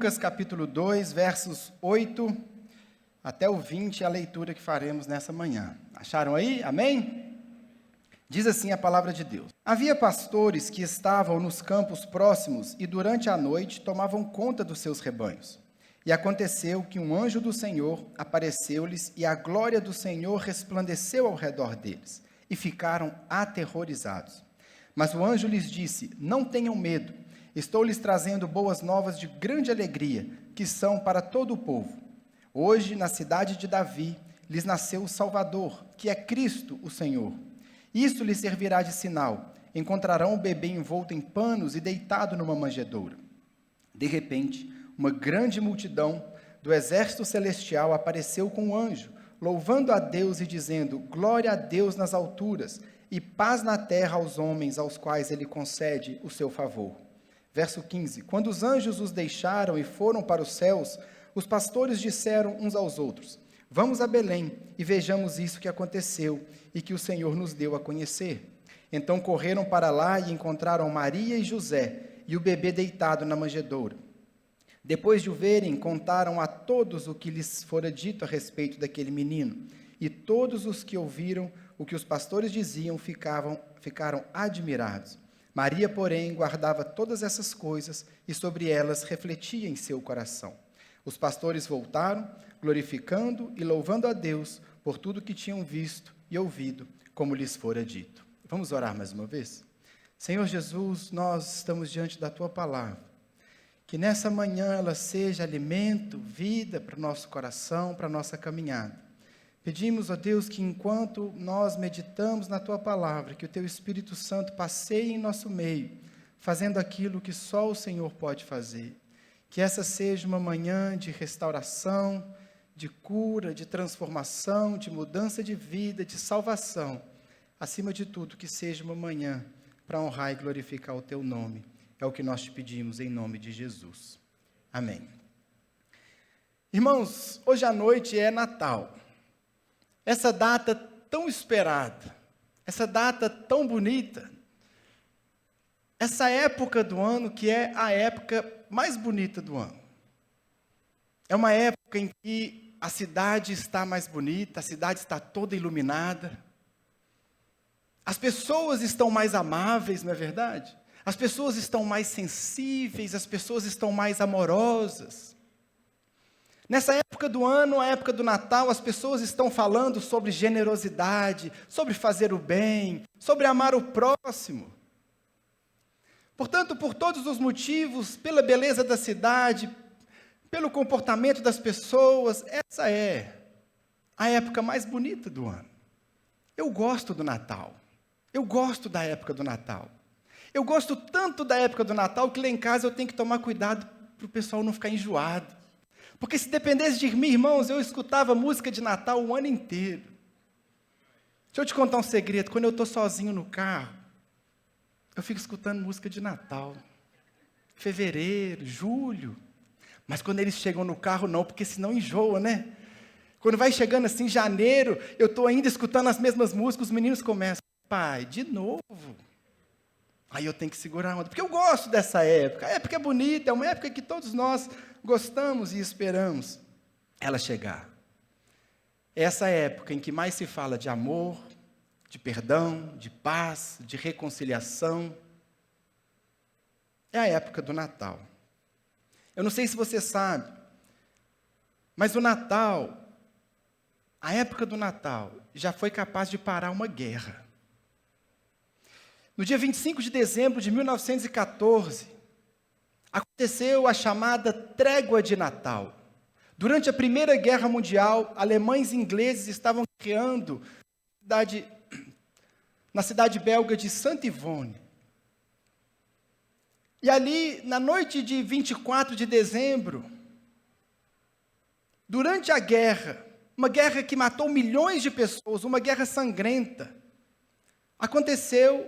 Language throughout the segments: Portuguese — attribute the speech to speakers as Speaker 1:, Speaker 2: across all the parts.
Speaker 1: Lucas capítulo 2, versos 8 até o 20, a leitura que faremos nessa manhã. Acharam aí? Amém? Diz assim a palavra de Deus. Havia pastores que estavam nos campos próximos e durante a noite tomavam conta dos seus rebanhos. E aconteceu que um anjo do Senhor apareceu-lhes e a glória do Senhor resplandeceu ao redor deles e ficaram aterrorizados. Mas o anjo lhes disse: não tenham medo, estou lhes trazendo boas novas de grande alegria, que são para todo o povo. Hoje, na cidade de Davi, lhes nasceu o Salvador, que é Cristo o Senhor. Isso lhes servirá de sinal: encontrarão o bebê envolto em panos e deitado numa manjedoura. De repente, uma grande multidão do exército celestial apareceu com o anjo, louvando a Deus e dizendo: glória a Deus nas alturas, e paz na terra aos homens aos quais ele concede o seu favor. Verso 15. Quando os anjos os deixaram e foram para os céus, os pastores disseram uns aos outros: vamos a Belém e vejamos isso que aconteceu e que o Senhor nos deu a conhecer. Então correram para lá e encontraram Maria e José e o bebê deitado na manjedoura. Depois de o verem, contaram a todos o que lhes fora dito a respeito daquele menino. E todos os que ouviram o que os pastores diziam ficaram admirados. Maria, porém, guardava todas essas coisas e sobre elas refletia em seu coração. Os pastores voltaram, glorificando e louvando a Deus por tudo que tinham visto e ouvido, como lhes fora dito. Vamos orar mais uma vez? Senhor Jesus, nós estamos diante da Tua palavra. Que nessa manhã ela seja alimento, vida para o nosso coração, para a nossa caminhada. Pedimos, ó Deus, que enquanto nós meditamos na Tua palavra, que o Teu Espírito Santo passeie em nosso meio, fazendo aquilo que só o Senhor pode fazer. Que essa seja uma manhã de restauração, de cura, de transformação, de mudança de vida, de salvação. Acima de tudo, que seja uma manhã para honrar e glorificar o Teu nome. É o que nós te pedimos em nome de Jesus. Amém. Irmãos, hoje à noite é Natal. Essa data tão esperada, essa data tão bonita, essa época do ano que é a época mais bonita do ano. É uma época em que a cidade está mais bonita, a cidade está toda iluminada. As pessoas estão mais amáveis, não é verdade? As pessoas estão mais sensíveis, as pessoas estão mais amorosas. Nessa época do ano, a época do Natal, as pessoas estão falando sobre generosidade, sobre fazer o bem, sobre amar o próximo. Portanto, por todos os motivos, pela beleza da cidade, pelo comportamento das pessoas, essa é a época mais bonita do ano. Eu gosto do Natal. Eu gosto da época do Natal. Eu gosto tanto da época do Natal que lá em casa eu tenho que tomar cuidado para o pessoal não ficar enjoado. Porque se dependesse de mim, irmãos, eu escutava música de Natal o ano inteiro. Deixa eu te contar um segredo. Quando eu estou sozinho no carro, eu fico escutando música de Natal. Fevereiro, julho. Mas quando eles chegam no carro, não, porque senão enjoa, né? Quando vai chegando assim, janeiro, eu estou ainda escutando as mesmas músicas, os meninos começam: pai, de novo. Aí eu tenho que segurar a onda, porque eu gosto dessa época. A época é bonita, é uma época que todos nós gostamos e esperamos ela chegar. É essa época em que mais se fala de amor, de perdão, de paz, de reconciliação. É a época do Natal. Eu não sei se você sabe, mas o Natal, a época do Natal, já foi capaz de parar uma guerra. No dia 25 de dezembro de 1914, aconteceu a chamada Trégua de Natal. Durante a Primeira Guerra Mundial, alemães e ingleses estavam guerreando na cidade belga de Saint-Yvon. E ali, na noite de 24 de dezembro, durante a guerra, uma guerra que matou milhões de pessoas, uma guerra sangrenta, aconteceu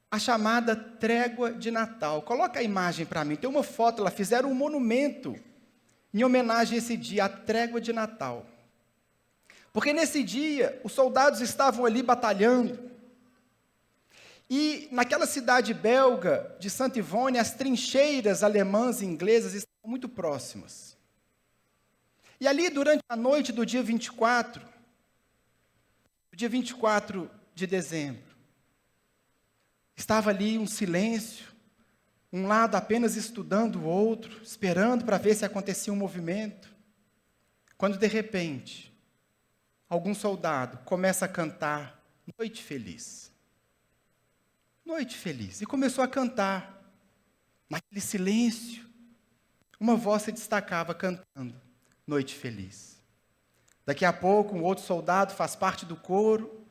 Speaker 1: a chamada Trégua de Natal. Coloca a imagem para mim, tem uma foto lá, fizeram um monumento em homenagem a esse dia, a Trégua de Natal. Porque nesse dia, os soldados estavam ali batalhando, e naquela cidade belga de Saint-Yvon, as trincheiras alemãs e inglesas estavam muito próximas. E ali, durante a noite do dia 24 de dezembro, estava ali um silêncio, um lado apenas estudando o outro, esperando para ver se acontecia um movimento, quando de repente, algum soldado começa a cantar Noite Feliz. Noite Feliz. E começou a cantar. Naquele silêncio, uma voz se destacava cantando Noite Feliz. Daqui a pouco, um outro soldado faz parte do coro,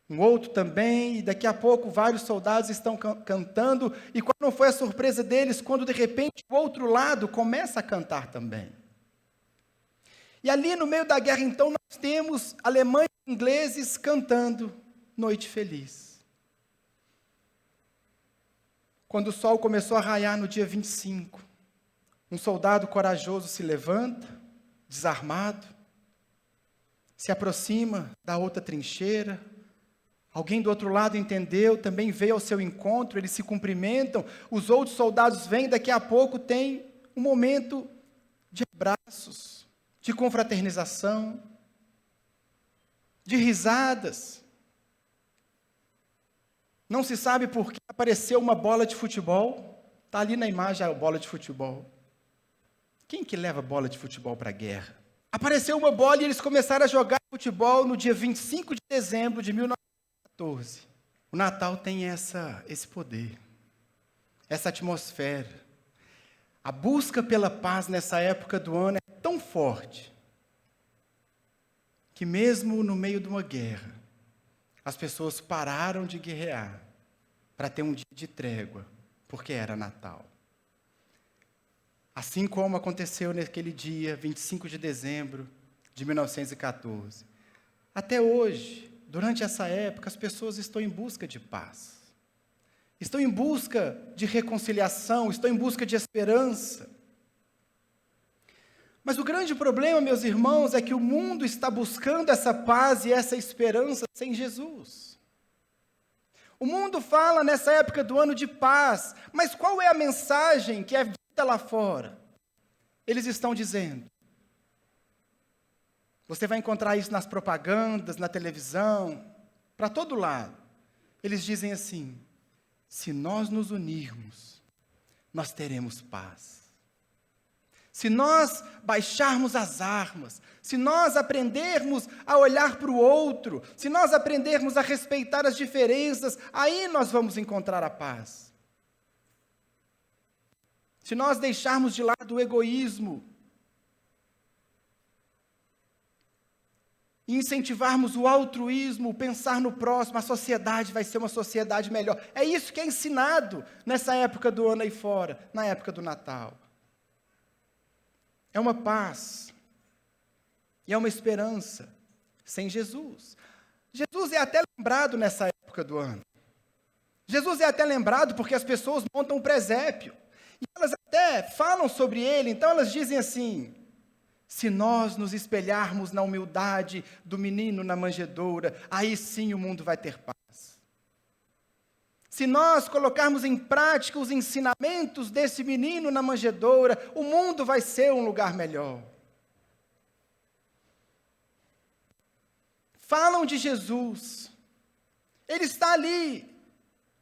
Speaker 1: um outro também, e daqui a pouco vários soldados estão cantando, e qual não foi a surpresa deles, quando de repente o outro lado começa a cantar também. E ali no meio da guerra, então, nós temos alemães e ingleses cantando Noite Feliz. Quando o sol começou a raiar no dia 25, um soldado corajoso se levanta, desarmado, se aproxima da outra trincheira. Alguém do outro lado entendeu, também veio ao seu encontro, eles se cumprimentam, os outros soldados vêm, daqui a pouco tem um momento de abraços, de confraternização, de risadas. Não se sabe por que apareceu uma bola de futebol, está ali na imagem a bola de futebol. Quem que leva bola de futebol para a guerra? Apareceu uma bola e eles começaram a jogar futebol no dia 25 de dezembro de 1914. O Natal tem esse poder, essa atmosfera. A busca pela paz nessa época do ano é tão forte, que mesmo no meio de uma guerra, as pessoas pararam de guerrear para ter um dia de trégua, porque era Natal. Assim como aconteceu naquele dia, 25 de dezembro de 1914. Até hoje, durante essa época, as pessoas estão em busca de paz. Estão em busca de reconciliação, estão em busca de esperança. Mas o grande problema, meus irmãos, é que o mundo está buscando essa paz e essa esperança sem Jesus. O mundo fala nessa época do ano de paz, mas qual é a mensagem que é dita lá fora? Eles estão dizendo, você vai encontrar isso nas propagandas, na televisão, para todo lado. Eles dizem assim, se nós nos unirmos, nós teremos paz. Se nós baixarmos as armas, se nós aprendermos a olhar para o outro, se nós aprendermos a respeitar as diferenças, aí nós vamos encontrar a paz. Se nós deixarmos de lado o egoísmo e incentivarmos o altruísmo, o pensar no próximo, a sociedade vai ser uma sociedade melhor. É isso que é ensinado nessa época do ano aí fora, na época do Natal. É uma paz e é uma esperança sem Jesus. Jesus é até lembrado nessa época do ano. Jesus é até lembrado porque as pessoas montam um presépio. E elas até falam sobre ele, então elas dizem assim, se nós nos espelharmos na humildade do menino na manjedoura, aí sim o mundo vai ter paz. Se nós colocarmos em prática os ensinamentos desse menino na manjedoura, o mundo vai ser um lugar melhor. Falam de Jesus. Ele está ali,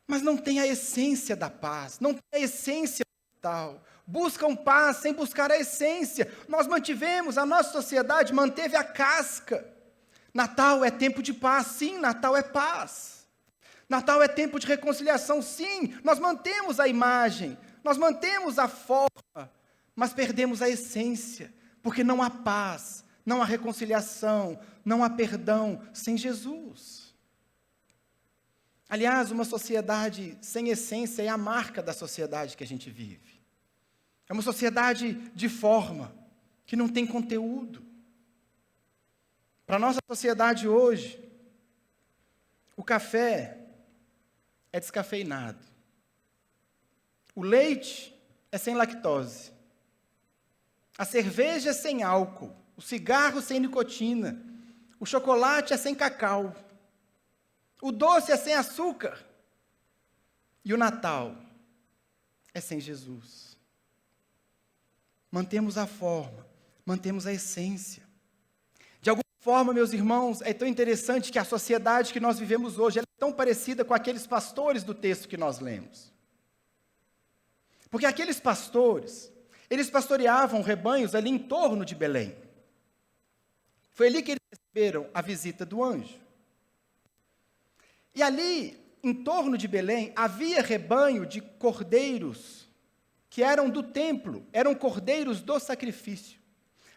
Speaker 1: mas não tem a essência da paz, não tem a essência do Natal. Buscam paz sem buscar a essência. Nós mantivemos, a nossa sociedade manteve a casca. Natal é tempo de paz, sim, Natal é paz. Natal é tempo de reconciliação, sim, nós mantemos a imagem, nós mantemos a forma, mas perdemos a essência, porque não há paz, não há reconciliação, não há perdão sem Jesus. Aliás, uma sociedade sem essência é a marca da sociedade que a gente vive. É uma sociedade de forma, que não tem conteúdo. Para a nossa sociedade hoje, o café é descafeinado. O leite é sem lactose. A cerveja é sem álcool. O cigarro sem nicotina. O chocolate é sem cacau. O doce é sem açúcar. E o Natal é sem Jesus. mantemos a forma, mantemos a essência. De alguma forma, meus irmãos, é tão interessante que a sociedade que nós vivemos hoje ela é tão parecida com aqueles pastores do texto que nós lemos. Porque aqueles pastores, eles pastoreavam rebanhos ali em torno de Belém. Foi ali que eles receberam a visita do anjo. E ali, em torno de Belém, havia rebanho de cordeiros que eram do templo, eram cordeiros do sacrifício.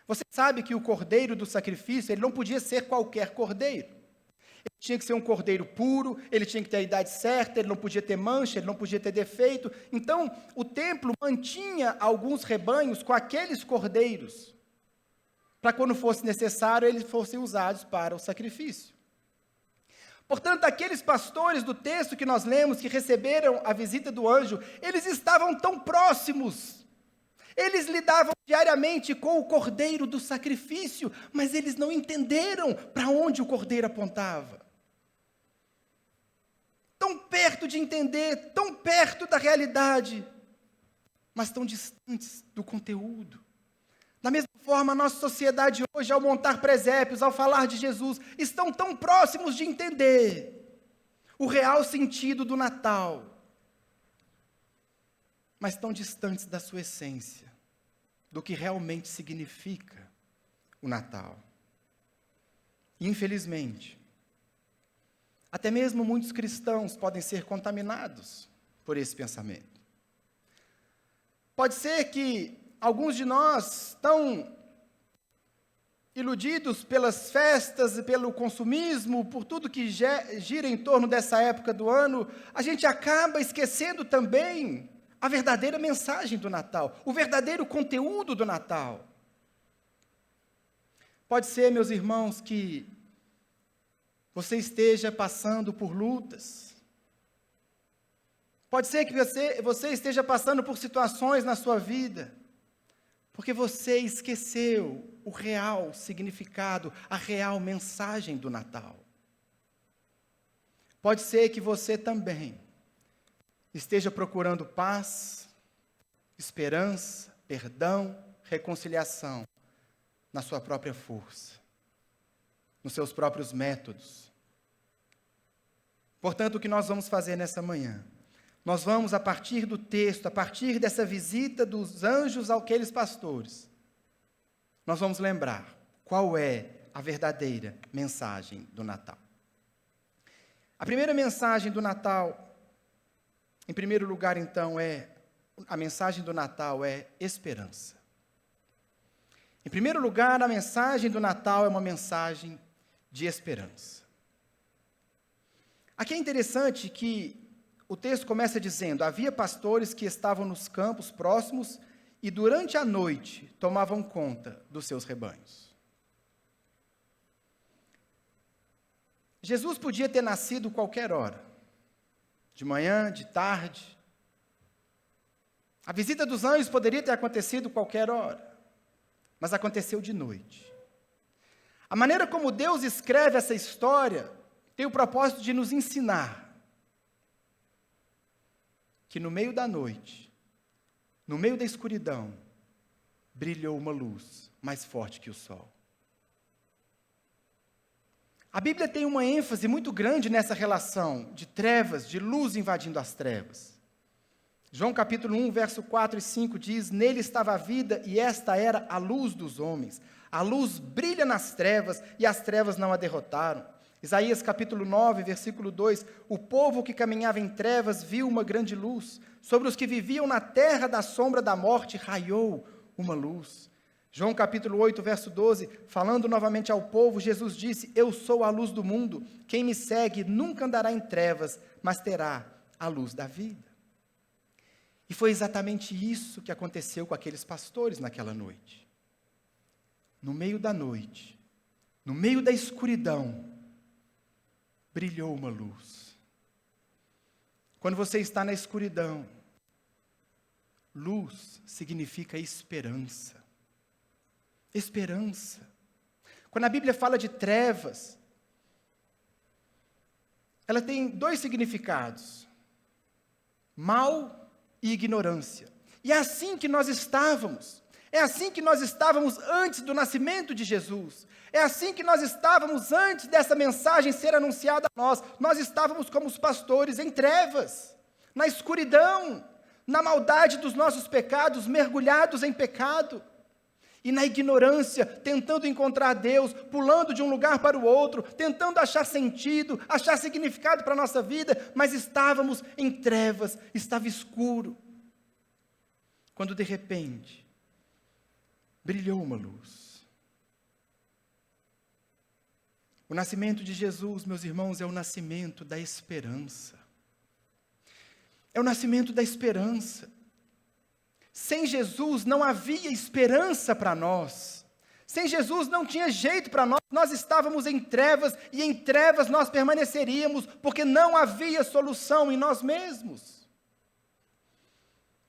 Speaker 1: Você sabe que o cordeiro do sacrifício, ele não podia ser qualquer cordeiro. Ele tinha que ser um cordeiro puro, ele tinha que ter a idade certa, ele não podia ter mancha, ele não podia ter defeito. Então, o templo mantinha alguns rebanhos com aqueles cordeiros, para quando fosse necessário, eles fossem usados para o sacrifício. Portanto, aqueles pastores do texto que nós lemos, que receberam a visita do anjo, eles estavam tão próximos. Eles lidavam diariamente com o cordeiro do sacrifício, mas eles não entenderam para onde o cordeiro apontava. Tão perto de entender, tão perto da realidade, mas tão distantes do conteúdo. Da mesma forma, a nossa sociedade hoje, ao montar presépios, ao falar de Jesus, estão tão próximos de entender o real sentido do Natal, mas tão distantes da sua essência, do que realmente significa o Natal. Infelizmente, até mesmo muitos cristãos podem ser contaminados por esse pensamento. Pode ser que alguns de nós, tão iludidos pelas festas e pelo consumismo, por tudo que gira em torno dessa época do ano, a gente acaba esquecendo também a verdadeira mensagem do Natal, o verdadeiro conteúdo do Natal. Pode ser, meus irmãos, que você esteja passando por lutas. Pode ser que você esteja passando por situações na sua vida, porque você esqueceu o real significado, a real mensagem do Natal. Pode ser que você também esteja procurando paz, esperança, perdão, reconciliação na sua própria força, nos seus próprios métodos. Portanto, o que nós vamos fazer nessa manhã? Nós vamos, a partir do texto, a partir dessa visita dos anjos àqueles pastores, nós vamos lembrar qual é a verdadeira mensagem do Natal. A primeira mensagem do Natal, em primeiro lugar, então, a mensagem do Natal é esperança. Em primeiro lugar, a mensagem do Natal é uma mensagem de esperança. Aqui é interessante que o texto começa dizendo: havia pastores que estavam nos campos próximos e durante a noite tomavam conta dos seus rebanhos. Jesus podia ter nascido qualquer hora, de manhã, de tarde. A visita dos anjos poderia ter acontecido qualquer hora, mas aconteceu de noite. A maneira como Deus escreve essa história tem o propósito de nos ensinar que no meio da noite, no meio da escuridão, brilhou uma luz mais forte que o sol. A Bíblia tem uma ênfase muito grande nessa relação de trevas, de luz invadindo as trevas. João capítulo 1, verso 4 e 5 diz: nele estava a vida e esta era a luz dos homens. A luz brilha nas trevas e as trevas não a derrotaram. Isaías capítulo 9, versículo 2, o povo que caminhava em trevas viu uma grande luz, sobre os que viviam na terra da sombra da morte raiou uma luz. João capítulo 8, verso 12, falando novamente ao povo, Jesus disse: eu sou a luz do mundo, quem me segue nunca andará em trevas, mas terá a luz da vida. E foi exatamente isso que aconteceu com aqueles pastores naquela noite. No meio da noite, no meio da escuridão, brilhou uma luz. Quando você está na escuridão, luz significa esperança. Esperança. Quando a Bíblia fala de trevas, ela tem dois significados: mal e ignorância. E é assim que nós estávamos. É assim que nós estávamos antes do nascimento de Jesus. É assim que nós estávamos antes dessa mensagem ser anunciada a nós. Nós estávamos como os pastores em trevas, na escuridão, na maldade dos nossos pecados, mergulhados em pecado. E na ignorância, tentando encontrar Deus, pulando de um lugar para o outro, tentando achar sentido, achar significado para a nossa vida, mas estávamos em trevas, estava escuro. Quando de repente, brilhou uma luz. O nascimento de Jesus, meus irmãos, é o nascimento da esperança. É o nascimento da esperança. Sem Jesus não havia esperança para nós. Sem Jesus não tinha jeito para nós. Nós estávamos em trevas e em trevas nós permaneceríamos, porque não havia solução em nós mesmos.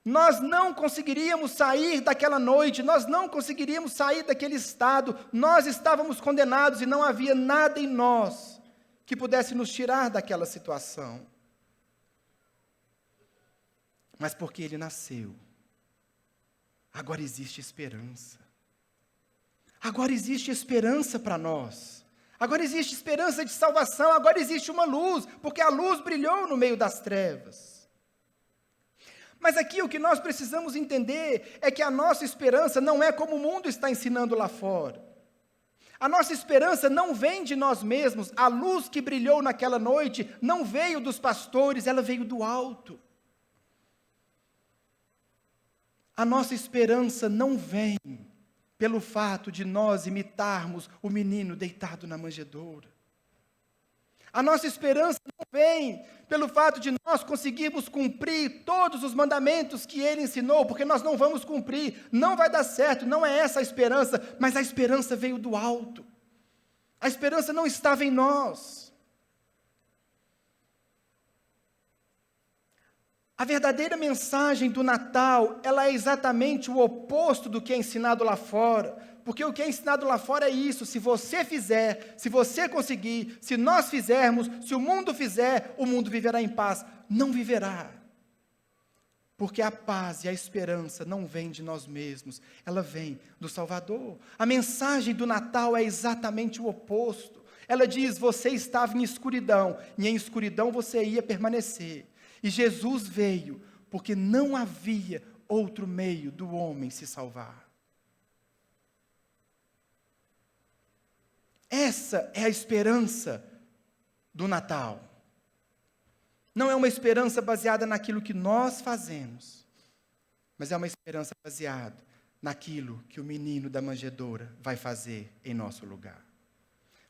Speaker 1: Nós não conseguiríamos sair daquela noite, nós não conseguiríamos sair daquele estado. Nós estávamos condenados e não havia nada em nós que pudesse nos tirar daquela situação. Mas porque ele nasceu, agora existe esperança. Agora existe esperança para nós. Agora existe esperança de salvação. Agora existe uma luz, porque a luz brilhou no meio das trevas. Mas aqui o que nós precisamos entender é que a nossa esperança não é como o mundo está ensinando lá fora. A nossa esperança não vem de nós mesmos. A luz que brilhou naquela noite não veio dos pastores, ela veio do alto. A nossa esperança não vem pelo fato de nós imitarmos o menino deitado na manjedoura. A nossa esperança não vem pelo fato de nós conseguirmos cumprir todos os mandamentos que ele ensinou, porque nós não vamos cumprir, não vai dar certo, não é essa a esperança, mas a esperança veio do alto. A esperança não estava em nós. A verdadeira mensagem do Natal, ela é exatamente o oposto do que é ensinado lá fora, porque o que é ensinado lá fora é isso: se você fizer, se você conseguir, se nós fizermos, se o mundo fizer, o mundo viverá em paz. Não viverá, porque a paz e a esperança não vêm de nós mesmos, ela vem do Salvador. A mensagem do Natal é exatamente o oposto. Ela diz: você estava em escuridão, e em escuridão você ia permanecer. E Jesus veio porque não havia outro meio do homem se salvar. Essa é a esperança do Natal. Não é uma esperança baseada naquilo que nós fazemos, mas é uma esperança baseada naquilo que o menino da manjedoura vai fazer em nosso lugar.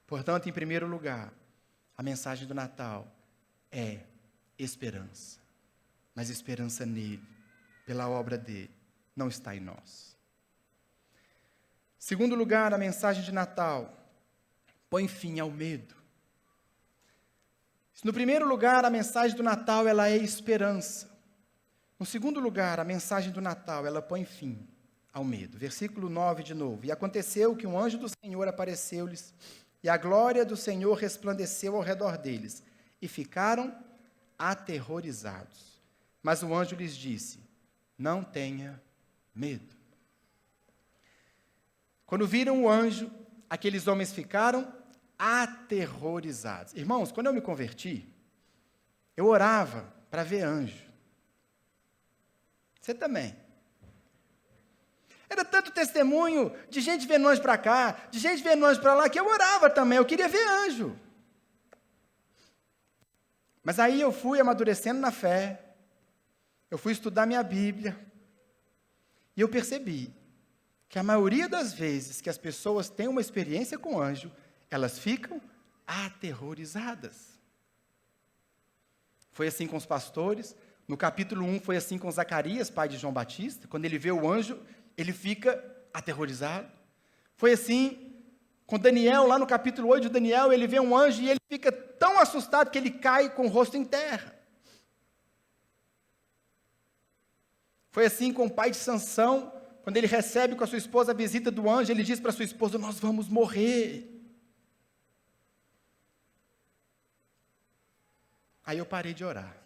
Speaker 1: Portanto, em primeiro lugar, a mensagem do Natal é esperança, mas esperança nele, pela obra dele, não está em nós. Segundo lugar, a mensagem de Natal põe fim ao medo. No primeiro lugar, a mensagem do Natal, ela é esperança. No segundo lugar, a mensagem do Natal, ela põe fim ao medo. Versículo 9 de novo. E aconteceu que um anjo do Senhor apareceu-lhes, e a glória do Senhor resplandeceu ao redor deles, e ficaram aterrorizados. Mas o anjo lhes disse: não tenha medo. Quando viram o anjo, aqueles homens ficaram aterrorizados. Irmãos, quando eu me converti, eu orava para ver anjo. Você também. Era tanto testemunho de gente vendo anjo para cá, de gente vendo anjo para lá, que eu orava também, eu queria ver anjo. Mas aí eu fui amadurecendo na fé, eu fui estudar minha Bíblia, e eu percebi que a maioria das vezes que as pessoas têm uma experiência com anjo, elas ficam aterrorizadas. Foi assim com os pastores. No capítulo 1 foi assim com Zacarias, pai de João Batista. Quando ele vê o anjo, ele fica aterrorizado. Foi assim com Daniel, lá no capítulo 8 de Daniel, ele vê um anjo e ele fica tão assustado que ele cai com o rosto em terra. Foi assim com o pai de Sansão, quando ele recebe com a sua esposa a visita do anjo, ele diz para sua esposa: nós vamos morrer. Aí eu parei de orar.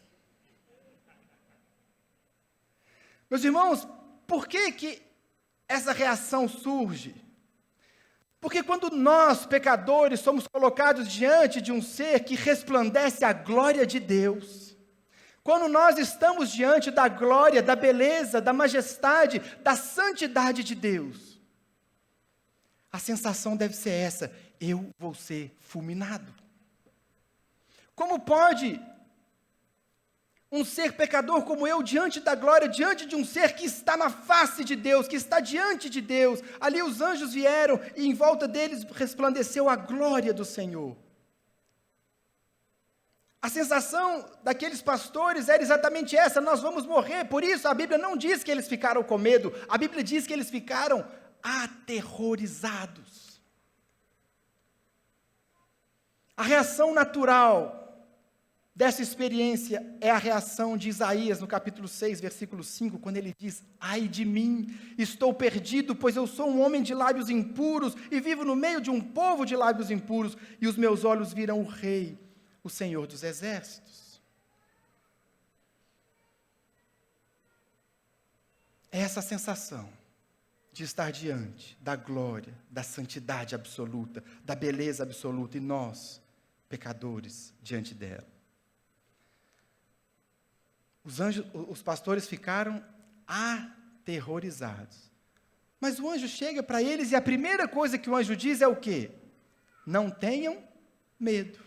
Speaker 1: Meus irmãos, por que essa reação surge? Porque quando nós, pecadores, somos colocados diante de um ser que resplandece a glória de Deus, quando nós estamos diante da glória, da beleza, da majestade, da santidade de Deus, a sensação deve ser essa: eu vou ser fulminado. Como pode um ser pecador como eu, diante da glória, diante de um ser que está na face de Deus, que está diante de Deus, ali os anjos vieram e em volta deles resplandeceu a glória do Senhor. A sensação daqueles pastores era exatamente essa: nós vamos morrer. Por isso a Bíblia não diz que eles ficaram com medo, a Bíblia diz que eles ficaram aterrorizados. A reação natural dessa experiência é a reação de Isaías no capítulo 6, versículo 5, quando ele diz: ai de mim, estou perdido, pois eu sou um homem de lábios impuros e vivo no meio de um povo de lábios impuros, e os meus olhos viram o Rei, o Senhor dos Exércitos. É essa sensação de estar diante da glória, da santidade absoluta, da beleza absoluta, e nós, pecadores, diante dela. Os pastores ficaram aterrorizados. Mas o anjo chega para eles e a primeira coisa que o anjo diz é o quê? Não tenham medo.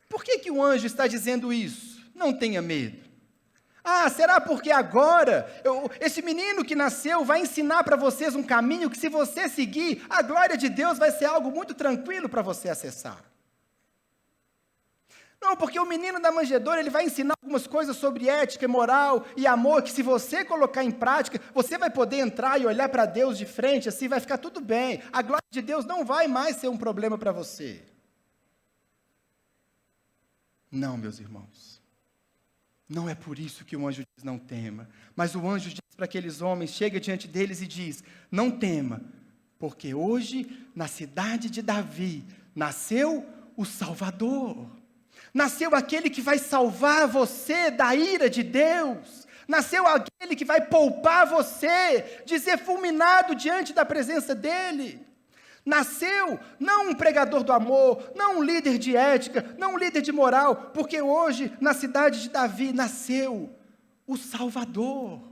Speaker 1: Por que o anjo está dizendo isso? Não tenha medo. Será porque agora, esse menino que nasceu vai ensinar para vocês um caminho que, se você seguir, a glória de Deus vai ser algo muito tranquilo para você acessar. Não, porque o menino da manjedoura, ele vai ensinar algumas coisas sobre ética, moral e amor, que se você colocar em prática, você vai poder entrar e olhar para Deus de frente, assim vai ficar tudo bem. A glória de Deus não vai mais ser um problema para você. Não, meus irmãos. Não é por isso que o anjo diz: não tema. Mas o anjo diz para aqueles homens, chega diante deles e diz: não tema, porque hoje, na cidade de Davi, nasceu o Salvador. Nasceu aquele que vai salvar você da ira de Deus. Nasceu aquele que vai poupar você de ser fulminado diante da presença dEle. Nasceu não um pregador do amor, não um líder de ética, não um líder de moral, porque hoje, na cidade de Davi, nasceu o Salvador.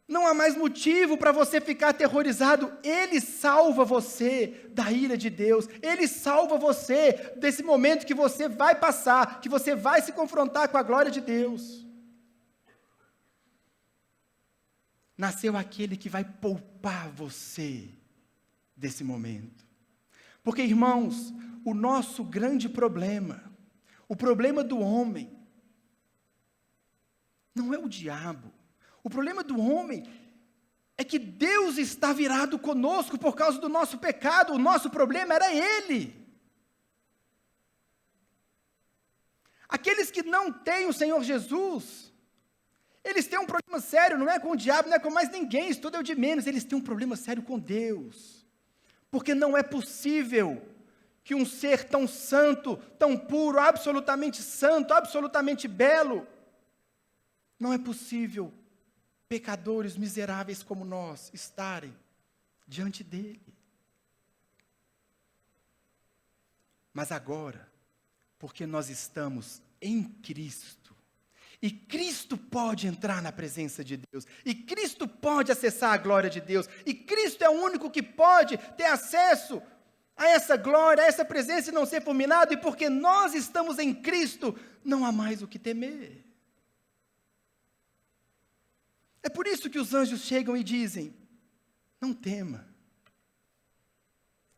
Speaker 1: Não há mais motivo para você ficar aterrorizado. Ele salva você da ira de Deus. Ele salva você desse momento que você vai passar, que você vai se confrontar com a glória de Deus. Nasceu aquele que vai poupar você desse momento. Porque, irmãos, o nosso grande problema, o problema do homem, não é o diabo. O problema do homem é que Deus está virado conosco por causa do nosso pecado. O nosso problema era Ele. Aqueles que não têm o Senhor Jesus, eles têm um problema sério, não é com o diabo, não é com mais ninguém, isso tudo é o de menos. Eles têm um problema sério com Deus. Porque não é possível que um ser tão santo, tão puro, absolutamente santo, absolutamente belo, não é possível pecadores miseráveis como nós estarem diante dele. Mas agora, porque nós estamos em Cristo, e Cristo pode entrar na presença de Deus, e Cristo pode acessar a glória de Deus, e Cristo é o único que pode ter acesso a essa glória, a essa presença e não ser fulminado, e porque nós estamos em Cristo, não há mais o que temer. É por isso que os anjos chegam e dizem: não tema,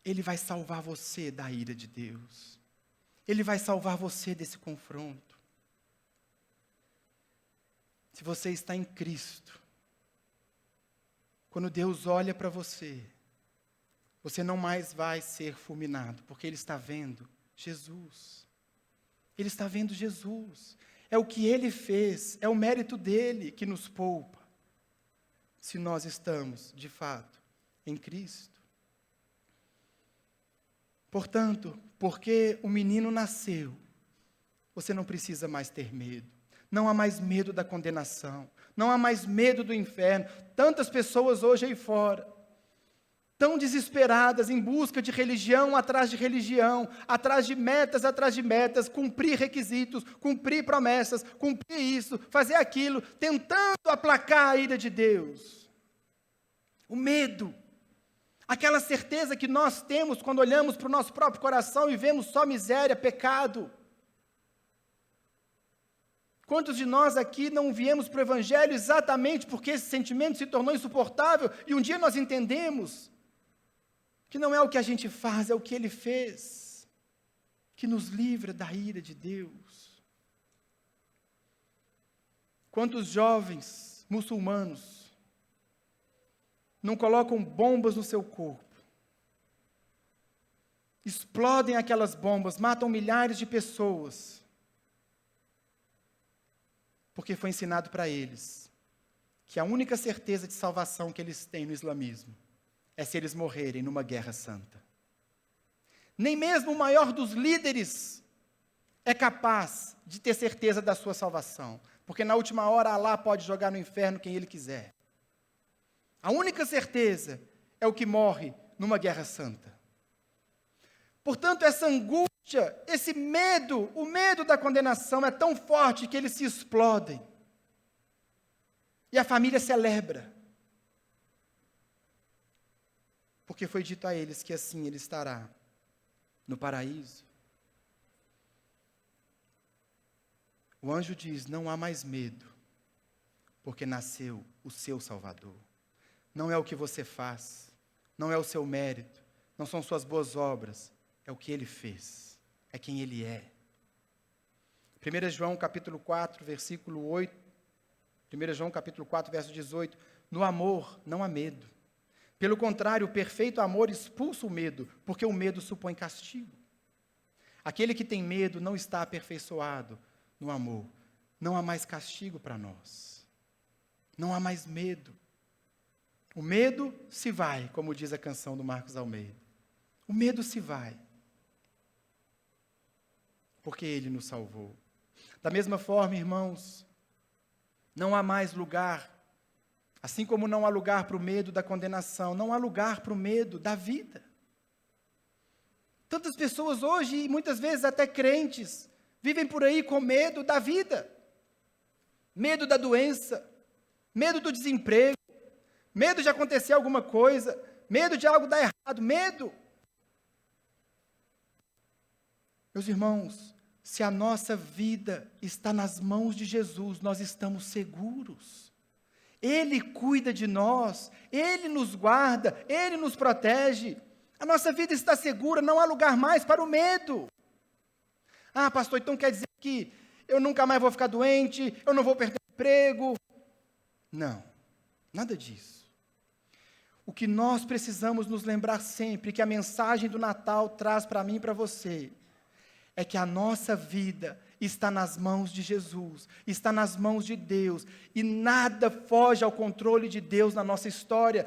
Speaker 1: Ele vai salvar você da ira de Deus, Ele vai salvar você desse confronto. Se você está em Cristo, quando Deus olha para você, você não mais vai ser fulminado, porque Ele está vendo Jesus. Ele está vendo Jesus. É o que Ele fez, é o mérito dEle que nos poupa, se nós estamos, de fato, em Cristo. Portanto, porque o menino nasceu, você não precisa mais ter medo. Não há mais medo da condenação. não há mais medo do inferno. Tantas pessoas hoje aí fora, tão desesperadas em busca de religião, atrás de metas, cumprir requisitos, cumprir promessas, cumprir isso, fazer aquilo, tentando aplacar a ira de Deus. O medo, aquela certeza que nós temos quando olhamos para o nosso próprio coração e vemos só miséria, pecado. Quantos de nós aqui não viemos para o Evangelho exatamente porque esse sentimento se tornou insuportável e um dia nós entendemos que não é o que a gente faz, é o que Ele fez, que nos livra da ira de Deus. Quantos jovens muçulmanos não colocam bombas no seu corpo, explodem aquelas bombas, matam milhares de pessoas, porque foi ensinado para eles que a única certeza de salvação que eles têm no islamismo é se eles morrerem numa guerra santa. Nem mesmo o maior dos líderes é capaz de ter certeza da sua salvação, porque na última hora Alá pode jogar no inferno quem Ele quiser. A única certeza é o que morre numa guerra santa. Portanto, essa angústia, esse medo, o medo da condenação é tão forte que eles se explodem. E a família celebra. Porque foi dito a eles que assim ele estará no paraíso. O anjo diz: não há mais medo, porque nasceu o seu Salvador. Não é o que você faz, não é o seu mérito, não são suas boas obras, é o que Ele fez, é quem Ele é. 1 João capítulo 4, versículo 8, 1 João capítulo 4, verso 18, no amor não há medo. Pelo contrário, o perfeito amor expulsa o medo, porque o medo supõe castigo. Aquele que tem medo não está aperfeiçoado no amor. Não há mais castigo para nós. Não há mais medo. O medo se vai, como diz a canção do Marcos Almeida. O medo se vai. Porque Ele nos salvou. Da mesma forma, irmãos, não há mais lugar. Assim como não há lugar para o medo da condenação, não há lugar para o medo da vida. Tantas pessoas hoje, e muitas vezes até crentes, vivem por aí com medo da vida. Medo da doença, medo do desemprego, medo de acontecer alguma coisa, medo de algo dar errado, medo. Meus irmãos, se a nossa vida está nas mãos de Jesus, nós estamos seguros. Ele cuida de nós, Ele nos guarda, Ele nos protege. A nossa vida está segura, não há lugar mais para o medo. Ah, pastor, então quer dizer que eu nunca mais vou ficar doente, eu não vou perder emprego. Não, nada disso. O que nós precisamos nos lembrar sempre, que a mensagem do Natal traz para mim e para você, é que a nossa vida está nas mãos de Jesus, está nas mãos de Deus, e nada foge ao controle de Deus na nossa história.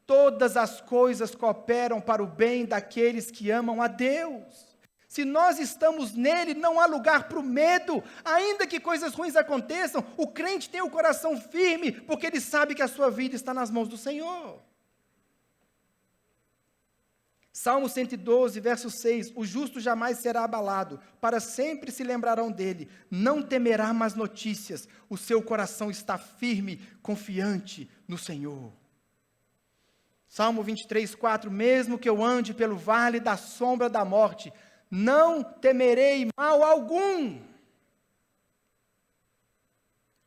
Speaker 1: Todas as coisas cooperam para o bem daqueles que amam a Deus. Se nós estamos nele, não há lugar para o medo, ainda que coisas ruins aconteçam, o crente tem o coração firme, porque ele sabe que a sua vida está nas mãos do Senhor. Salmo 112, verso 6, o justo jamais será abalado, para sempre se lembrarão dele, não temerá más notícias, o seu coração está firme, confiante no Senhor. Salmo 23, 4, mesmo que eu ande pelo vale da sombra da morte, não temerei mal algum,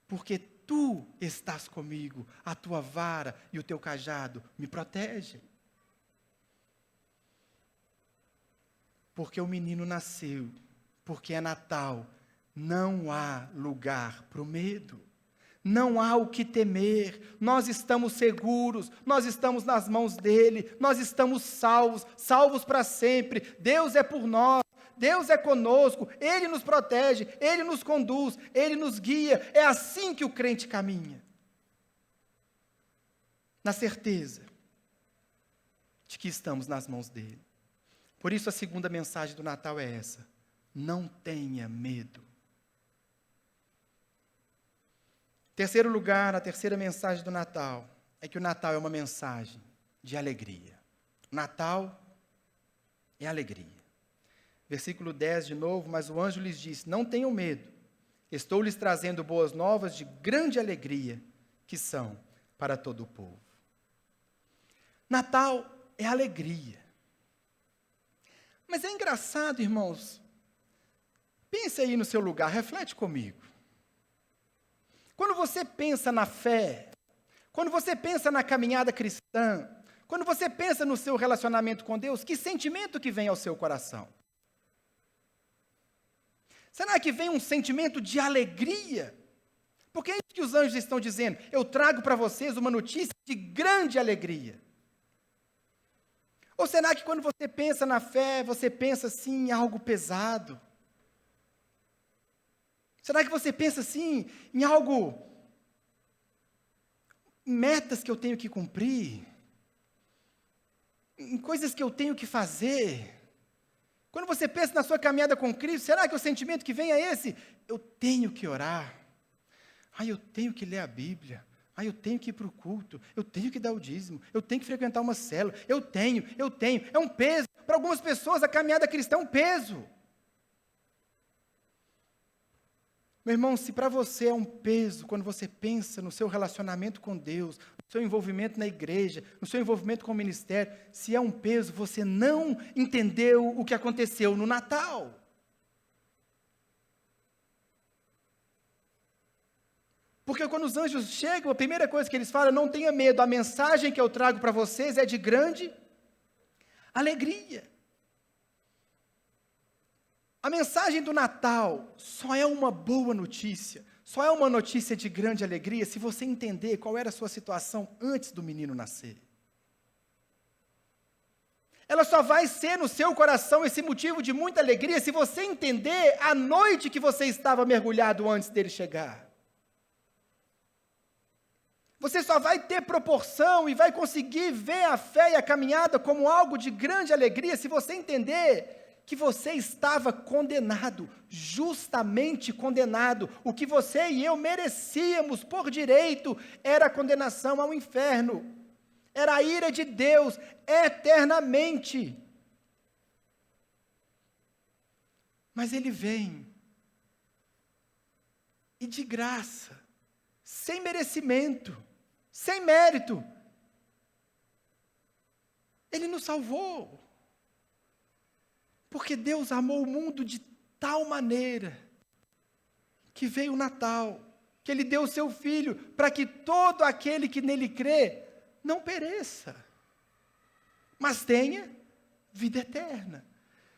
Speaker 1: porque tu estás comigo, a tua vara e o teu cajado me protegem. Porque o menino nasceu, porque é Natal, não há lugar para o medo, não há o que temer, nós estamos seguros, nós estamos nas mãos dele, nós estamos salvos, salvos para sempre, Deus é por nós, Deus é conosco, Ele nos protege, Ele nos conduz, Ele nos guia, é assim que o crente caminha, na certeza de que estamos nas mãos dele. Por isso a segunda mensagem do Natal é essa: não tenha medo. Terceiro lugar, a terceira mensagem do Natal, é que o Natal é uma mensagem de alegria. Natal é alegria. Versículo 10 de novo, mas o anjo lhes disse, não tenham medo, estou lhes trazendo boas novas de grande alegria, que são para todo o povo. Natal é alegria. Mas é engraçado, irmãos, pense aí no seu lugar, reflete comigo. Quando você pensa na fé, quando você pensa na caminhada cristã, quando você pensa no seu relacionamento com Deus, que sentimento que vem ao seu coração? Será que vem um sentimento de alegria? Porque é isso que os anjos estão dizendo. Eu trago para vocês uma notícia de grande alegria. Ou será que quando você pensa na fé, você pensa assim em algo pesado? Será que você pensa assim em algo, em metas que eu tenho que cumprir? Em coisas que eu tenho que fazer? Quando você pensa na sua caminhada com Cristo, será que o sentimento que vem é esse? Eu tenho que orar. Eu tenho que ler a Bíblia. Eu tenho que ir para o culto. Eu tenho que dar o dízimo. Eu tenho que frequentar uma célula. Eu tenho. É um peso. Para algumas pessoas, a caminhada cristã é um peso. Meu irmão, se para você é um peso, quando você pensa no seu relacionamento com Deus, no seu envolvimento na igreja, no seu envolvimento com o ministério, se é um peso, você não entendeu o que aconteceu no Natal. Porque quando os anjos chegam, a primeira coisa que eles falam, não tenha medo, a mensagem que eu trago para vocês é de grande alegria. A mensagem do Natal só é uma boa notícia, só é uma notícia de grande alegria se você entender qual era a sua situação antes do menino nascer. Ela só vai ser no seu coração esse motivo de muita alegria se você entender a noite que você estava mergulhado antes dele chegar. Você só vai ter proporção e vai conseguir ver a fé e a caminhada como algo de grande alegria se você entender que você estava condenado, justamente condenado. O que você e eu merecíamos por direito era a condenação ao inferno. Era a ira de Deus eternamente. Mas Ele vem, e de graça, sem merecimento, sem mérito, Ele nos salvou. Porque Deus amou o mundo de tal maneira, que veio o Natal, que Ele deu o seu Filho, para que todo aquele que nele crê, não pereça, mas tenha vida eterna.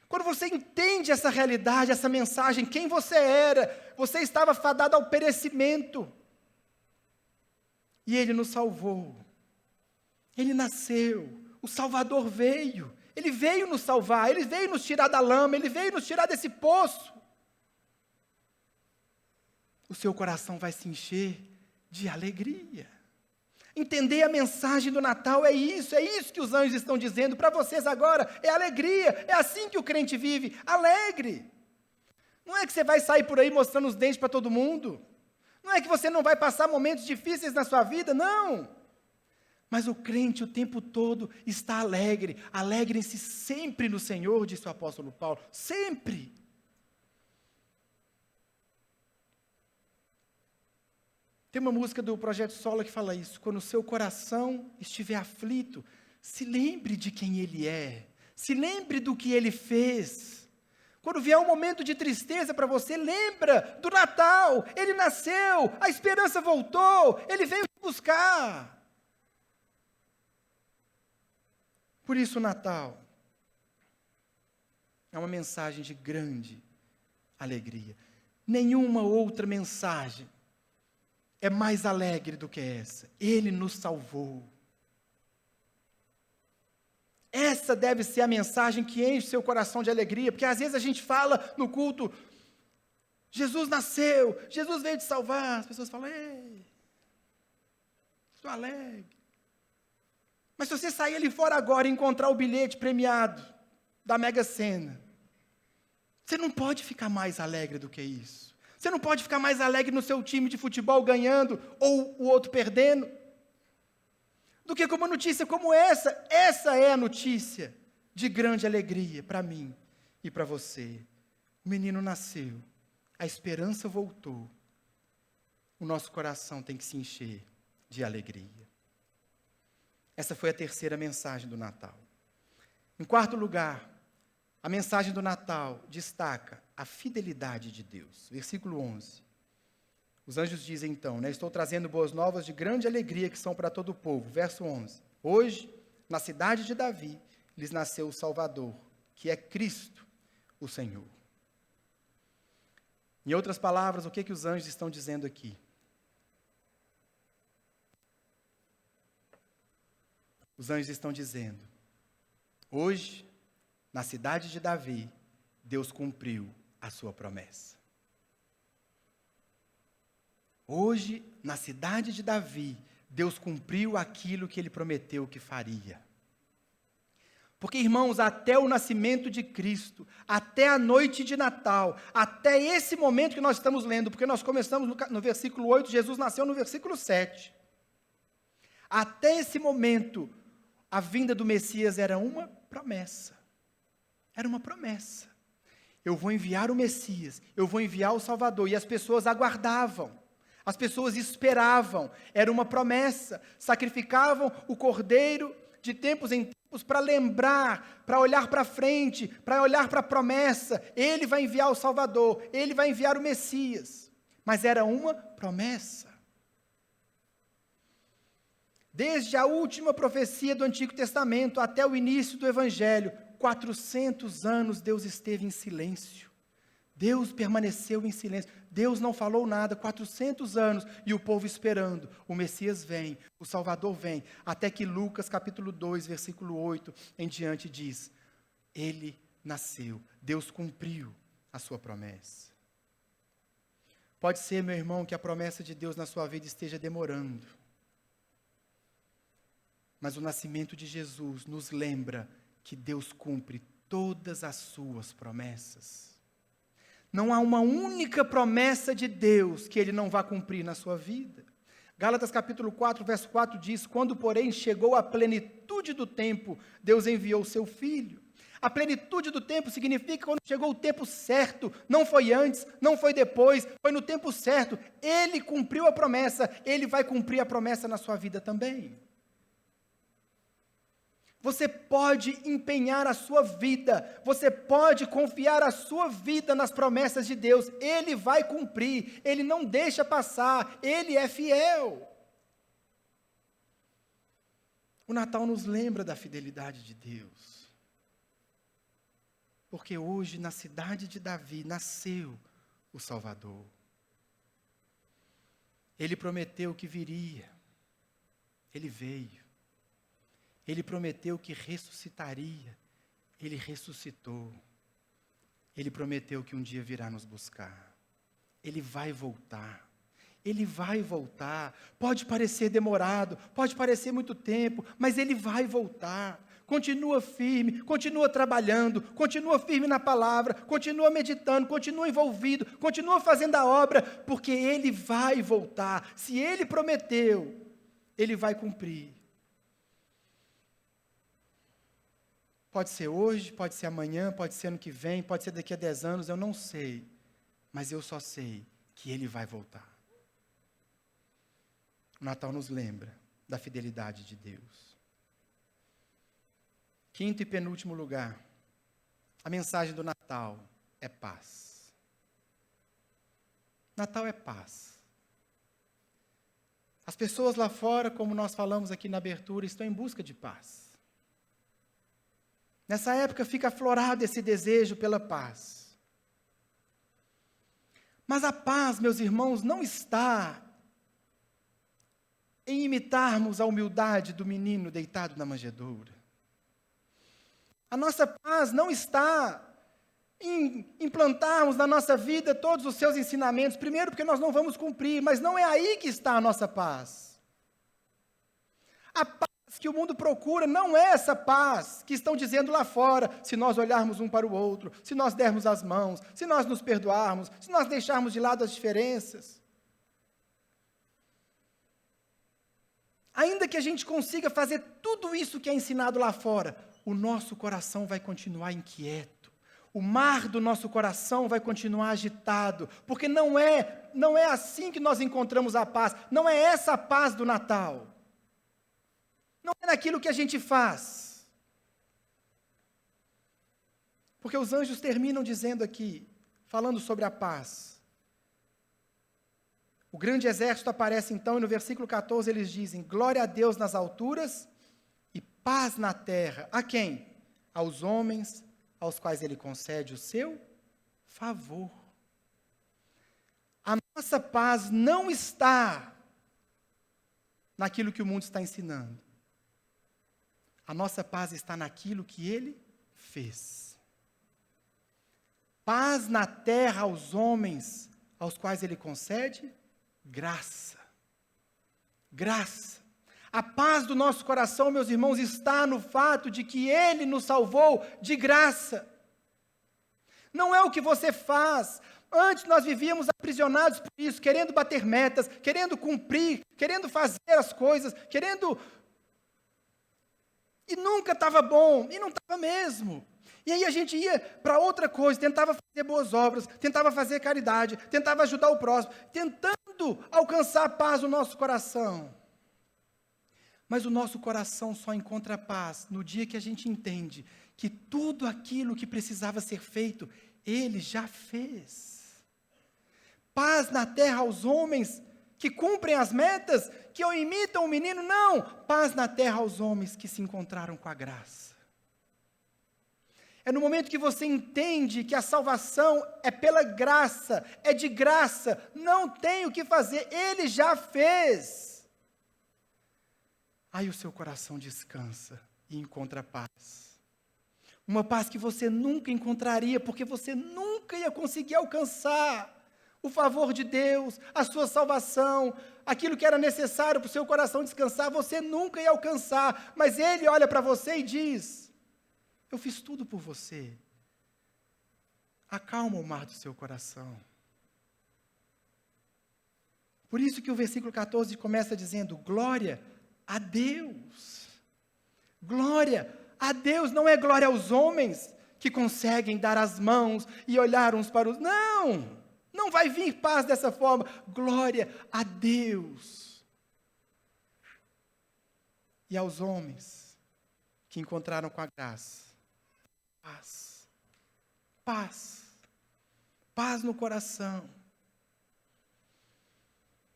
Speaker 1: Quando você entende essa realidade, essa mensagem, quem você era, você estava fadado ao perecimento, e Ele nos salvou, Ele nasceu, o Salvador veio, Ele veio nos salvar, Ele veio nos tirar da lama, Ele veio nos tirar desse poço. O seu coração vai se encher de alegria. Entender a mensagem do Natal é isso que os anjos estão dizendo para vocês agora, é alegria, é assim que o crente vive, alegre. Não é que você vai sair por aí mostrando os dentes para todo mundo, não é que você não vai passar momentos difíceis na sua vida, não. Mas o crente o tempo todo está alegre. Alegrem-se sempre no Senhor, disse o apóstolo Paulo. Sempre. Tem uma música do Projeto Sola que fala isso. Quando o seu coração estiver aflito, se lembre de quem Ele é. Se lembre do que Ele fez. Quando vier um momento de tristeza para você, lembra do Natal. Ele nasceu, a esperança voltou, Ele veio te buscar. Por isso o Natal é uma mensagem de grande alegria. Nenhuma outra mensagem é mais alegre do que essa. Ele nos salvou. Essa deve ser a mensagem que enche seu coração de alegria, porque às vezes a gente fala no culto, Jesus nasceu, Jesus veio te salvar, as pessoas falam, ei, estou alegre. Mas se você sair ali fora agora e encontrar o bilhete premiado da Mega Sena, você não pode ficar mais alegre do que isso. Você não pode ficar mais alegre no seu time de futebol ganhando ou o outro perdendo do que com uma notícia como essa. Essa é a notícia de grande alegria para mim e para você. O menino nasceu, a esperança voltou. O nosso coração tem que se encher de alegria. Essa foi a terceira mensagem do Natal. Em quarto lugar, a mensagem do Natal destaca a fidelidade de Deus. Versículo 11. Os anjos dizem então, estou trazendo boas novas de grande alegria que são para todo o povo. Verso 11. Hoje, na cidade de Davi, lhes nasceu o Salvador, que é Cristo, o Senhor. Em outras palavras, o que os anjos estão dizendo aqui? Os anjos estão dizendo, hoje, na cidade de Davi, Deus cumpriu a sua promessa. Hoje, na cidade de Davi, Deus cumpriu aquilo que Ele prometeu que faria. Porque, irmãos, até o nascimento de Cristo, até a noite de Natal, até esse momento que nós estamos lendo, porque nós começamos no versículo 8, Jesus nasceu no versículo 7. Até esse momento, a vinda do Messias era uma promessa. Era uma promessa. Eu vou enviar o Messias, eu vou enviar o Salvador. E as pessoas aguardavam, as pessoas esperavam. Era uma promessa. Sacrificavam o cordeiro de tempos em tempos para lembrar, para olhar para frente, para olhar para a promessa. Ele vai enviar o Salvador, ele vai enviar o Messias. Mas era uma promessa. Desde a última profecia do Antigo Testamento até o início do Evangelho, 400 anos Deus esteve em silêncio. Deus permaneceu em silêncio. Deus não falou nada, 400 anos, e o povo esperando. O Messias vem, o Salvador vem, até que Lucas capítulo 2, versículo 8 em diante diz, Ele nasceu, Deus cumpriu a sua promessa. Pode ser, meu irmão, que a promessa de Deus na sua vida esteja demorando. Mas o nascimento de Jesus nos lembra que Deus cumpre todas as suas promessas. Não há uma única promessa de Deus que Ele não vá cumprir na sua vida. Gálatas capítulo 4, verso 4 diz, quando, porém, chegou a plenitude do tempo, Deus enviou o seu Filho. A plenitude do tempo significa quando chegou o tempo certo, não foi antes, não foi depois, foi no tempo certo. Ele cumpriu a promessa, Ele vai cumprir a promessa na sua vida também. Você pode empenhar a sua vida, você pode confiar a sua vida nas promessas de Deus, Ele vai cumprir, Ele não deixa passar, Ele é fiel. O Natal nos lembra da fidelidade de Deus, porque hoje na cidade de Davi nasceu o Salvador. Ele prometeu que viria, Ele veio. Ele prometeu que ressuscitaria, Ele ressuscitou. Ele prometeu que um dia virá nos buscar. Ele vai voltar. Ele vai voltar. Pode parecer demorado, pode parecer muito tempo, mas Ele vai voltar. Continua firme, continua trabalhando, continua firme na palavra, continua meditando, continua envolvido, continua fazendo a obra, porque Ele vai voltar. Se Ele prometeu, Ele vai cumprir. Pode ser hoje, pode ser amanhã, pode ser ano que vem, pode ser daqui a 10 anos, eu não sei. Mas eu só sei que Ele vai voltar. O Natal nos lembra da fidelidade de Deus. Quinto e penúltimo lugar, a mensagem do Natal é paz. Natal é paz. As pessoas lá fora, como nós falamos aqui na abertura, estão em busca de paz. Nessa época fica aflorado esse desejo pela paz. Mas a paz, meus irmãos, não está em imitarmos a humildade do menino deitado na manjedoura. A nossa paz não está em implantarmos na nossa vida todos os seus ensinamentos, primeiro porque nós não vamos cumprir, mas não é aí que está a nossa paz. A paz que o mundo procura não é essa paz que estão dizendo lá fora, se nós olharmos um para o outro, se nós dermos as mãos, se nós nos perdoarmos, se nós deixarmos de lado as diferenças. Ainda que a gente consiga fazer tudo isso que é ensinado lá fora, o nosso coração vai continuar inquieto. O mar do nosso coração vai continuar agitado, porque não é assim que nós encontramos a paz, não é essa a paz do Natal. Não é naquilo que a gente faz. Porque os anjos terminam dizendo aqui, falando sobre a paz. O grande exército aparece então, e no versículo 14 eles dizem: glória a Deus nas alturas e paz na terra. A quem? Aos homens aos quais ele concede o seu favor. A nossa paz não está naquilo que o mundo está ensinando. A nossa paz está naquilo que ele fez. Paz na terra aos homens aos quais ele concede graça. Graça. A paz do nosso coração, meus irmãos, está no fato de que ele nos salvou de graça. Não é o que você faz. Antes nós vivíamos aprisionados por isso, querendo bater metas, querendo cumprir, querendo fazer as coisas, e nunca estava bom, e não estava mesmo. E aí a gente ia para outra coisa, tentava fazer boas obras, tentava fazer caridade, tentava ajudar o próximo, tentando alcançar a paz no nosso coração. Mas o nosso coração só encontra paz no dia que a gente entende que tudo aquilo que precisava ser feito, ele já fez. Paz na terra aos homens que cumprem as metas, que ou imitam o menino, não. Paz na terra aos homens que se encontraram com a graça. É no momento que você entende que a salvação é pela graça, é de graça, não tem o que fazer, ele já fez. Aí o seu coração descansa e encontra paz. Uma paz que você nunca encontraria, porque você nunca ia conseguir alcançar o favor de Deus, a sua salvação, aquilo que era necessário para o seu coração descansar, você nunca ia alcançar. Mas ele olha para você e diz: eu fiz tudo por você. Acalma o mar do seu coração. Por isso que o versículo 14 começa dizendo: glória a Deus. Glória a Deus, não é glória aos homens que conseguem dar as mãos e olhar uns para os... Não vai vir paz dessa forma. Glória a Deus. E aos homens que encontraram com a graça. Paz. Paz. Paz no coração.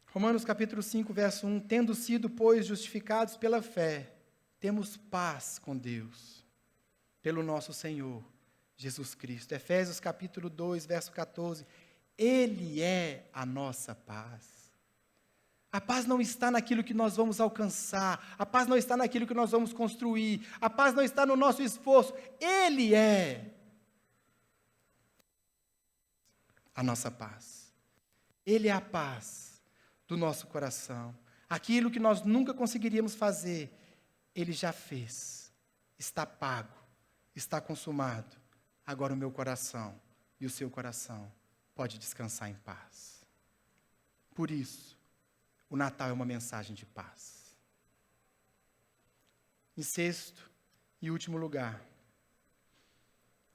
Speaker 1: Romanos capítulo 5, verso 1. Tendo sido, pois, justificados pela fé, temos paz com Deus, pelo nosso Senhor Jesus Cristo. Efésios capítulo 2, verso 14. Ele é a nossa paz. A paz não está naquilo que nós vamos alcançar, a paz não está naquilo que nós vamos construir, a paz não está no nosso esforço, ele é a nossa paz. Ele é a paz do nosso coração. Aquilo que nós nunca conseguiríamos fazer, ele já fez. Está pago, está consumado. Agora o meu coração e o seu coração pode descansar em paz. Por isso, o Natal é uma mensagem de paz. Em sexto e último lugar,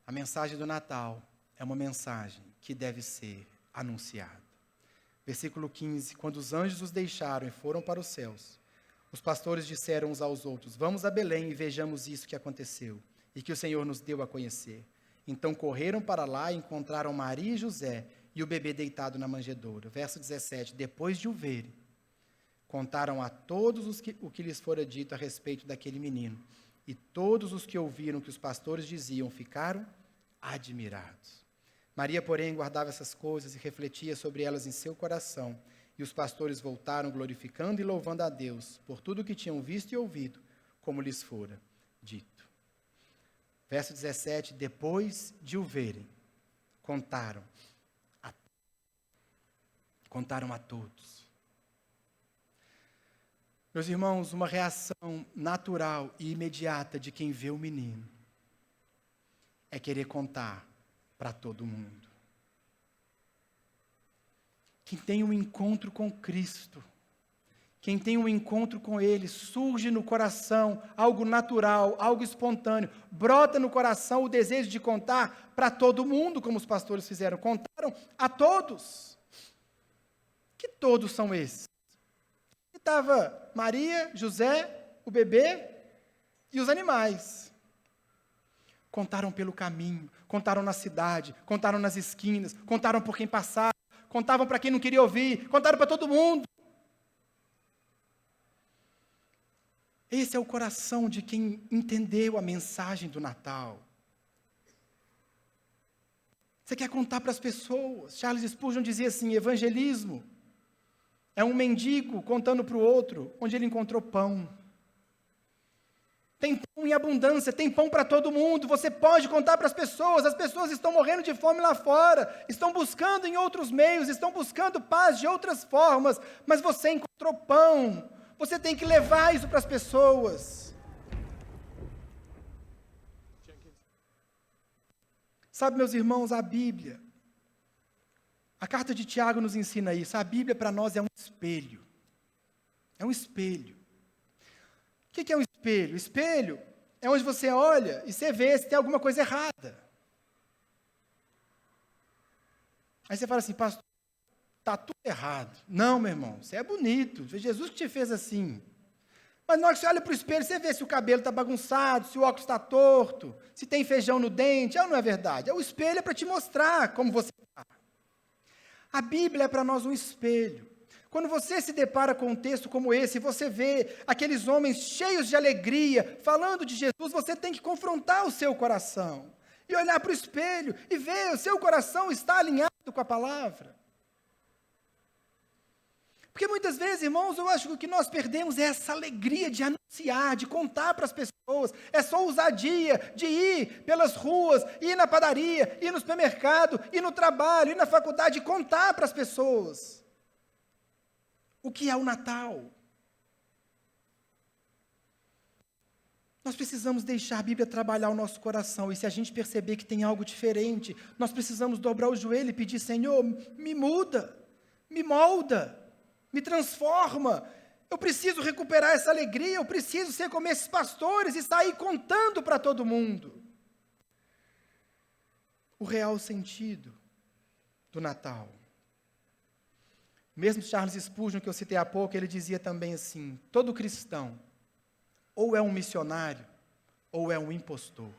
Speaker 1: a mensagem do Natal é uma mensagem que deve ser anunciada. Versículo 15, quando os anjos os deixaram e foram para os céus, os pastores disseram uns aos outros: vamos a Belém e vejamos isso que aconteceu, e que o Senhor nos deu a conhecer. Então correram para lá e encontraram Maria e José e o bebê deitado na manjedoura. Verso 17, depois de o verem, contaram a todos o que lhes fora dito a respeito daquele menino. E todos os que ouviram o que os pastores diziam ficaram admirados. Maria, porém, guardava essas coisas e refletia sobre elas em seu coração. E os pastores voltaram glorificando e louvando a Deus por tudo o que tinham visto e ouvido, como lhes fora dito. Verso 17, depois de o verem, contaram a todos. Meus irmãos, uma reação natural e imediata de quem vê o menino é querer contar para todo mundo. Quem tem um encontro com Cristo, quem tem um encontro com Ele, surge no coração algo natural, algo espontâneo, brota no coração o desejo de contar para todo mundo, como os pastores fizeram, contaram a todos. Que todos são esses? Estava Maria, José, o bebê e os animais. Contaram pelo caminho, contaram na cidade, contaram nas esquinas, contaram por quem passava, contavam para quem não queria ouvir, contaram para todo mundo. Esse é o coração de quem entendeu a mensagem do Natal. Você quer contar para as pessoas. Charles Spurgeon dizia assim, evangelismo é um mendigo contando para o outro onde ele encontrou pão. Tem pão em abundância, tem pão para todo mundo, você pode contar para as pessoas estão morrendo de fome lá fora, estão buscando em outros meios, estão buscando paz de outras formas, mas você encontrou pão, você tem que levar isso para as pessoas. Sabe, meus irmãos, a Bíblia, a carta de Tiago nos ensina isso. A Bíblia para nós é um espelho. É um espelho. O que é um espelho? Espelho é onde você olha e você vê se tem alguma coisa errada. Aí você fala assim, pastor, está tudo errado. Não, meu irmão, você é bonito. Foi Jesus que te fez assim. Mas na hora que você olha para o espelho, você vê se o cabelo está bagunçado, se o óculos está torto, se tem feijão no dente. Não é verdade. O espelho é para te mostrar como você está. A Bíblia é para nós um espelho. Quando você se depara com um texto como esse, você vê aqueles homens cheios de alegria, falando de Jesus, você tem que confrontar o seu coração. E olhar para o espelho e ver, o seu coração está alinhado com a palavra. Porque muitas vezes, irmãos, eu acho que o que nós perdemos é essa alegria de anunciar, de contar para as pessoas. É só ousadia de ir pelas ruas, ir na padaria, ir no supermercado, ir no trabalho, ir na faculdade, e contar para as pessoas o que é o Natal. Nós precisamos deixar a Bíblia trabalhar o nosso coração, e se a gente perceber que tem algo diferente, nós precisamos dobrar o joelho e pedir, Senhor, me muda, me molda, me transforma. Eu preciso recuperar essa alegria, eu preciso ser como esses pastores e sair contando para todo mundo o real sentido do Natal. Mesmo Charles Spurgeon, que eu citei há pouco, ele dizia também assim, todo cristão ou é um missionário ou é um impostor.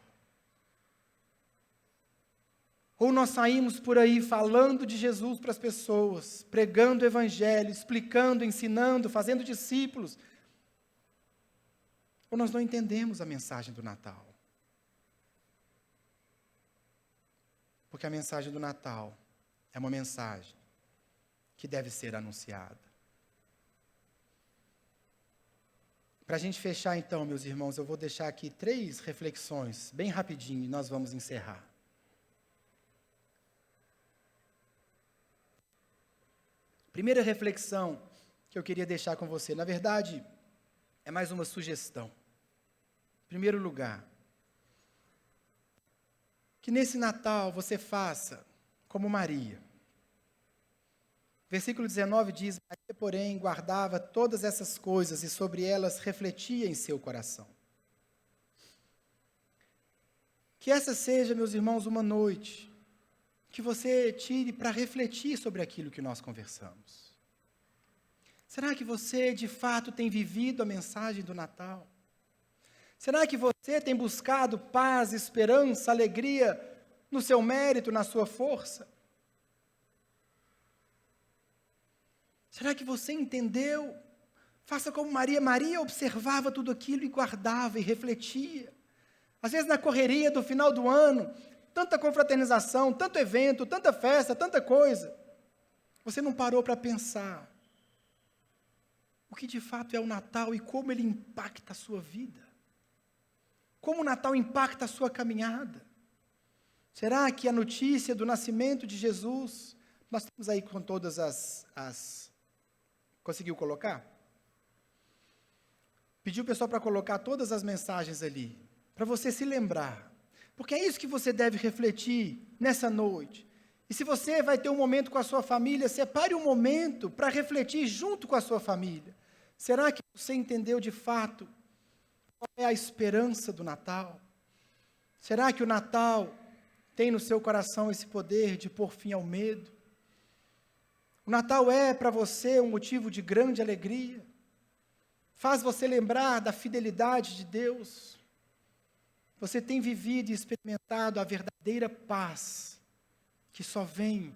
Speaker 1: Ou nós saímos por aí falando de Jesus para as pessoas, pregando o evangelho, explicando, ensinando, fazendo discípulos. Ou nós não entendemos a mensagem do Natal. Porque a mensagem do Natal é uma mensagem que deve ser anunciada. Para a gente fechar então, meus irmãos, eu vou deixar aqui 3 reflexões, bem rapidinho, e nós vamos encerrar. Primeira reflexão que eu queria deixar com você, na verdade, é mais uma sugestão. Em primeiro lugar, que nesse Natal você faça como Maria. Versículo 19 diz, Maria, porém, guardava todas essas coisas e sobre elas refletia em seu coração. Que essa seja, meus irmãos, uma noite que você tire para refletir sobre aquilo que nós conversamos. Será que você, de fato, tem vivido a mensagem do Natal? Será que você tem buscado paz, esperança, alegria no seu mérito, na sua força? Será que você entendeu? Faça como Maria. Maria observava tudo aquilo e guardava e refletia. Às vezes na correria do final do ano, tanta confraternização, tanto evento, tanta festa, tanta coisa. Você não parou para pensar o que de fato é o Natal e como ele impacta a sua vida. Como o Natal impacta a sua caminhada. Será que a notícia do nascimento de Jesus, nós estamos aí com todas as... Conseguiu colocar? Pedi o pessoal para colocar todas as mensagens ali, para você se lembrar. Porque é isso que você deve refletir nessa noite. E se você vai ter um momento com a sua família, separe um momento para refletir junto com a sua família. Será que você entendeu de fato qual é a esperança do Natal? Será que o Natal tem no seu coração esse poder de pôr fim ao medo? O Natal é para você um motivo de grande alegria? Faz você lembrar da fidelidade de Deus? Você tem vivido e experimentado a verdadeira paz que só vem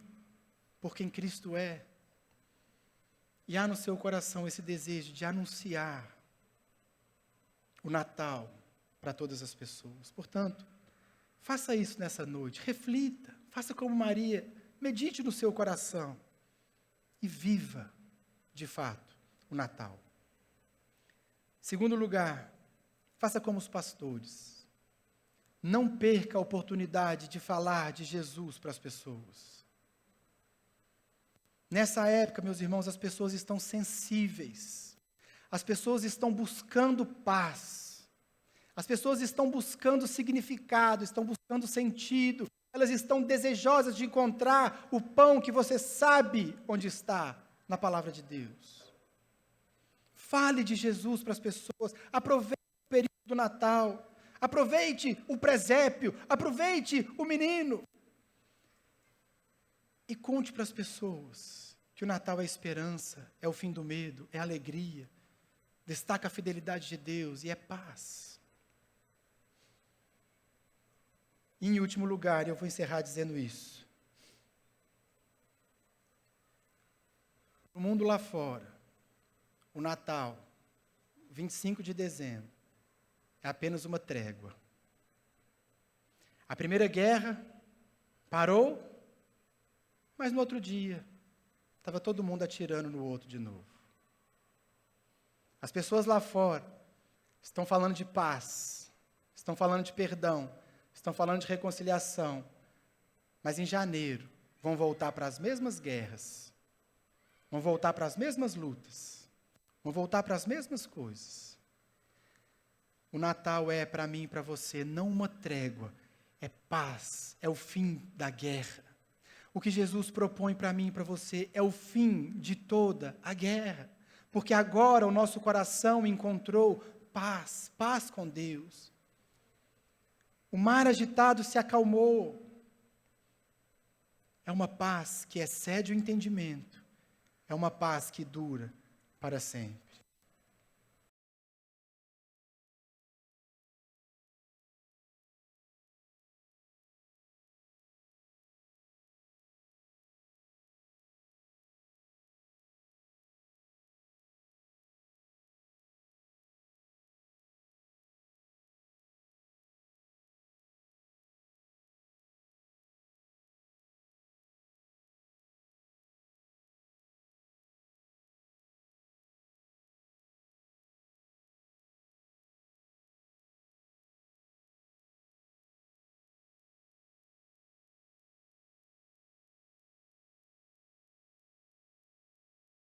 Speaker 1: por quem Cristo é? E há no seu coração esse desejo de anunciar o Natal para todas as pessoas. Portanto, faça isso nessa noite, reflita, faça como Maria, medite no seu coração e viva, de fato, o Natal. Segundo lugar, faça como os pastores. Não perca a oportunidade de falar de Jesus para as pessoas. Nessa época, meus irmãos, as pessoas estão sensíveis. As pessoas estão buscando paz. As pessoas estão buscando significado, estão buscando sentido. Elas estão desejosas de encontrar o pão que você sabe onde está, na palavra de Deus. Fale de Jesus para as pessoas. Aproveite o período do Natal. Aproveite o presépio, aproveite o menino. E conte para as pessoas que o Natal é esperança, é o fim do medo, é alegria. Destaca a fidelidade de Deus e é paz. E em último lugar, eu vou encerrar dizendo isso. No mundo lá fora, o Natal, 25 de dezembro, é apenas uma trégua. A Primeira Guerra parou, mas no outro dia, estava todo mundo atirando no outro de novo. As pessoas lá fora estão falando de paz, estão falando de perdão, estão falando de reconciliação, mas em janeiro vão voltar para as mesmas guerras, vão voltar para as mesmas lutas, vão voltar para as mesmas coisas. O Natal é para mim e para você não uma trégua, é paz, é o fim da guerra. O que Jesus propõe para mim e para você é o fim de toda a guerra, porque agora o nosso coração encontrou paz, paz com Deus. O mar agitado se acalmou. É uma paz que excede o entendimento, é uma paz que dura para sempre.